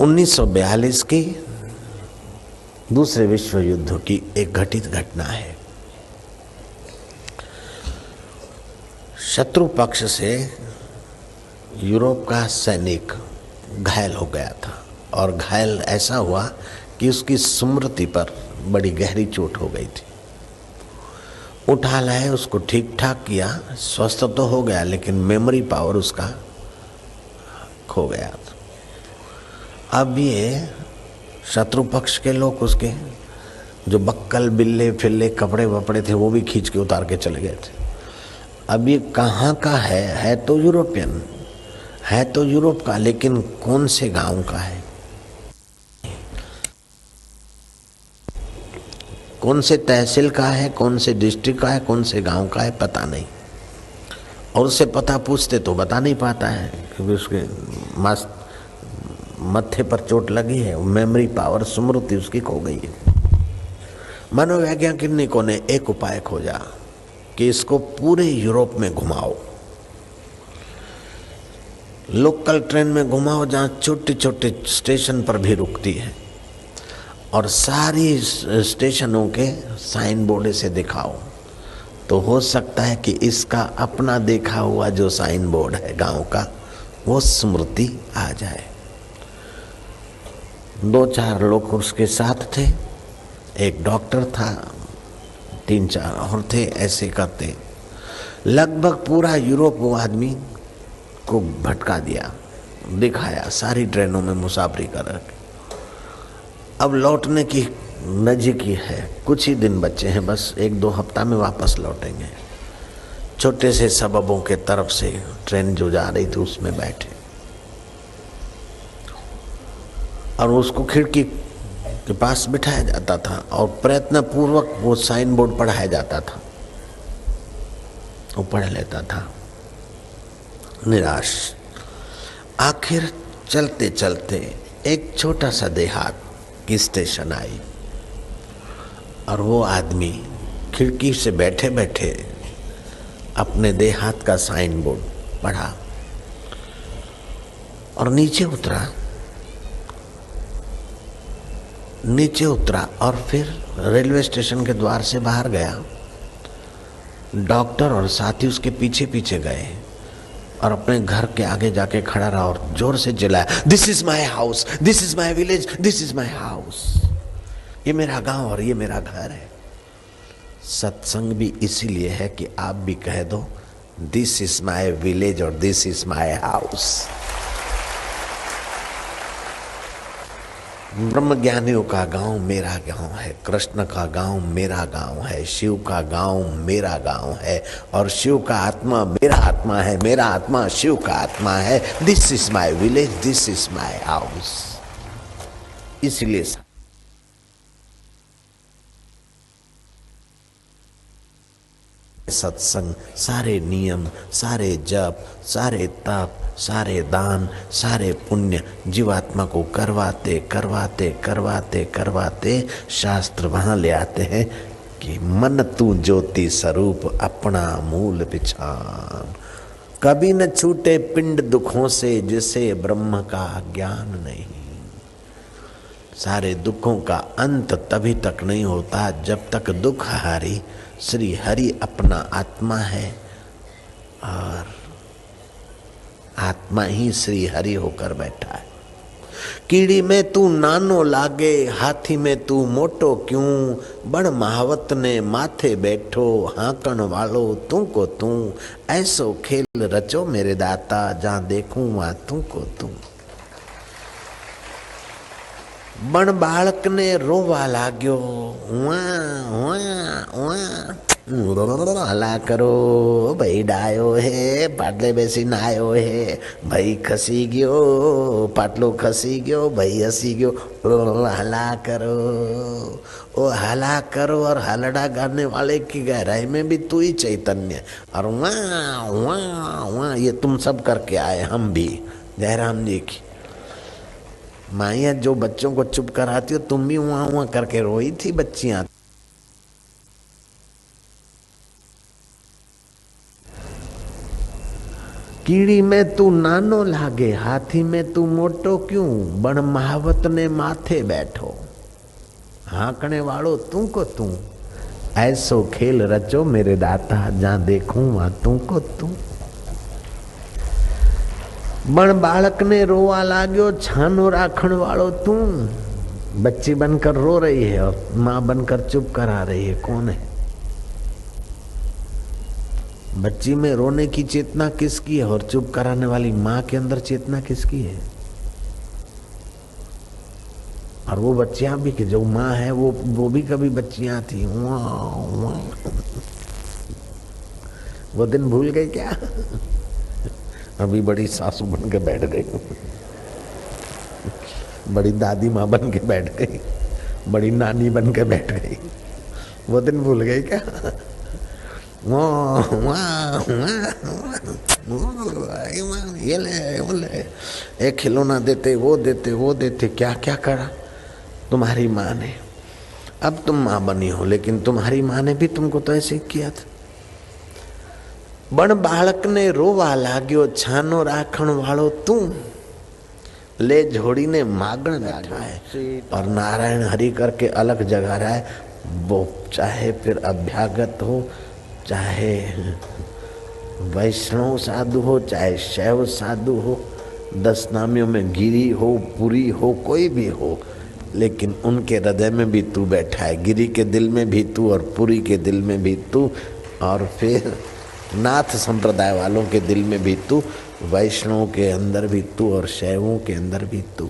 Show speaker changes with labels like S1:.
S1: 1942 की दूसरे विश्व युद्ध की एक घटित घटना है। शत्रु पक्ष से यूरोप का सैनिक घायल हो गया था और घायल ऐसा हुआ कि उसकी स्मृति पर बड़ी गहरी चोट हो गई थी। उठा लाए, उसको ठीक ठाक किया, स्वस्थ तो हो गया लेकिन मेमोरी पावर उसका खो गया था। अब ये शत्रु पक्ष के लोग उसके जो बक्कल बिल्ले फिल्ले कपड़े वपड़े थे वो भी खींच के उतार के चले गए थे। अब ये कहाँ का है तो यूरोपियन, है तो यूरोप का, लेकिन कौन से गांव का है, कौन से तहसील का है, कौन से डिस्ट्रिक्ट का है, कौन से गांव का है, पता नहीं। और उससे पता पूछते तो बता नहीं पाता है क्योंकि उसके मत्थे पर चोट लगी है, मेमोरी पावर स्मृति उसकी खो गई है। मनोवैज्ञानिकों ने एक उपाय खोजा कि इसको पूरे यूरोप में घुमाओ, लोकल ट्रेन में घुमाओ जहाँ छोटे छोटे स्टेशन पर भी रुकती है, और सारी स्टेशनों के साइन बोर्ड से दिखाओ, तो हो सकता है कि इसका अपना देखा हुआ जो साइन बोर्ड है गांव का वो स्मृति आ जाए। 2-4 लोग उसके साथ थे, एक डॉक्टर था, 3-4 और थे। ऐसे करते लगभग पूरा यूरोप वो आदमी को भटका दिया, दिखाया, सारी ट्रेनों में मुसाफरी कर रखे। अब लौटने की नजीक है, कुछ ही दिन बचे हैं, बस 1-2 हफ्ता में वापस लौटेंगे। छोटे से सबबों के तरफ से ट्रेन जो जा रही थी उसमें बैठे और उसको खिड़की के पास बिठाया जाता था और प्रयत्न पूर्वक वो साइन बोर्ड पढ़ाया जाता था। वो पढ़ लेता था, निराश। आखिर चलते चलते एक छोटा सा देहात की स्टेशन आई और वो आदमी खिड़की से बैठे बैठे अपने देहात का साइन बोर्ड पढ़ा और नीचे उतरा और फिर रेलवे स्टेशन के द्वार से बाहर गया। डॉक्टर और साथी उसके पीछे पीछे गए और अपने घर के आगे जाके खड़ा रहा और जोर से चिल्लाया, this is my house, this is my village, this is my house. ये मेरा गांव और ये मेरा घर है। सत्संग भी इसीलिए है कि आप भी कह दो, दिस इज माई विलेज और दिस इज माई हाउस। ब्रह्मज्ञानियों का गांव मेरा गांव है, कृष्ण का गांव मेरा गांव है, शिव का गांव मेरा गांव है और शिव का आत्मा मेरा आत्मा है, मेरा आत्मा शिव का आत्मा है। This is my village, this is my house. इसलिए सत्संग, सारे नियम, सारे जप, सारे तप, सारे दान, सारे पुण्य जीवात्मा को करवाते करवाते करवाते करवाते शास्त्र वहां ले आते हैं कि मन तू ज्योति स्वरूप अपना मूल पिछान, कभी न छूटे पिंड दुखों से जिसे ब्रह्म का ज्ञान नहीं। सारे दुखों का अंत तभी तक नहीं होता जब तक दुख हारी श्री हरि अपना आत्मा है और आत्मा ही श्री हरि होकर बैठा है। कीड़ी में तू नानो लागे, हाथी में तू मोटो क्यों, बड़ महावत ने माथे बैठो, हाकण वालो तू को तू, ऐसो खेल रचो मेरे दाता, जहाँ देखूं वहां तू को तू। बण बाळक ने रोवा लाग्यो, हला करो भाई डायो है, पाटले बेसी नायो है, भाई खसी गयो, पाटलो खसी गयो, भाई हसी गयो, हला करो। ओ हला करो और हलड़ा गाने वाले की गहराई में भी तू ही चैतन्य, और वहाँ वहाँ वहाँ ये तुम सब करके आए, हम भी। जयराम जी की माइया जो बच्चों को चुप कराती हो, तुम भी वहाँ वहाँ करके रोई थी बच्चियाँ। कीड़ी में तू नानो लागे, हाथी में तू मोटो क्यों, बण महावत ने माथे बैठो, हाँकने वालों तू को तू, ऐसो खेल रचो मेरे दाता, जहाँ देखूं वहां तू को तू। बण बालक ने रोवा लाग्यो, छानो राखण वालों तू, बच्ची बनकर रो रही है और माँ बनकर चुप करा रही है, कौन है? बच्ची में रोने की चेतना किसकी है और चुप कराने वाली माँ के अंदर चेतना किसकी है? और वो बच्चियां भी कि जो माँ है वो भी कभी बच्चियां थी। वो दिन भूल गई क्या? अभी बड़ी सासू बन के बैठ गई, बड़ी दादी माँ बन के बैठ गई, बड़ी नानी बन के बैठ गई। वो दिन भूल गई क्या? ये ले वो ले, एक खिलौना देते, वो देते, क्या क्या करा तुम्हारी माँ ने। अब तुम माँ बनी हो, लेकिन तुम्हारी माँ ने भी तुमको तो ऐसे किया था। बण बालक ने रोवा लाग्यो, छानो राखण वालों तू, ले झोड़ी ने मागण बैठा है। और नारायण हरि करके अलग जगह रहा है। वो चाहे फिर अभ्यागत हो, चाहे वैष्णव साधु हो, चाहे शैव साधु हो, 10 नामियों में गिरी हो, पुरी हो, कोई भी हो, लेकिन उनके हृदय में भी तू बैठा है। गिरी के दिल में भी तू और पुरी के दिल में भी तू, और फिर नाथ संप्रदाय वालों के दिल में भी तू, वैष्णव के अंदर भी तू और शैवों के अंदर भी तू।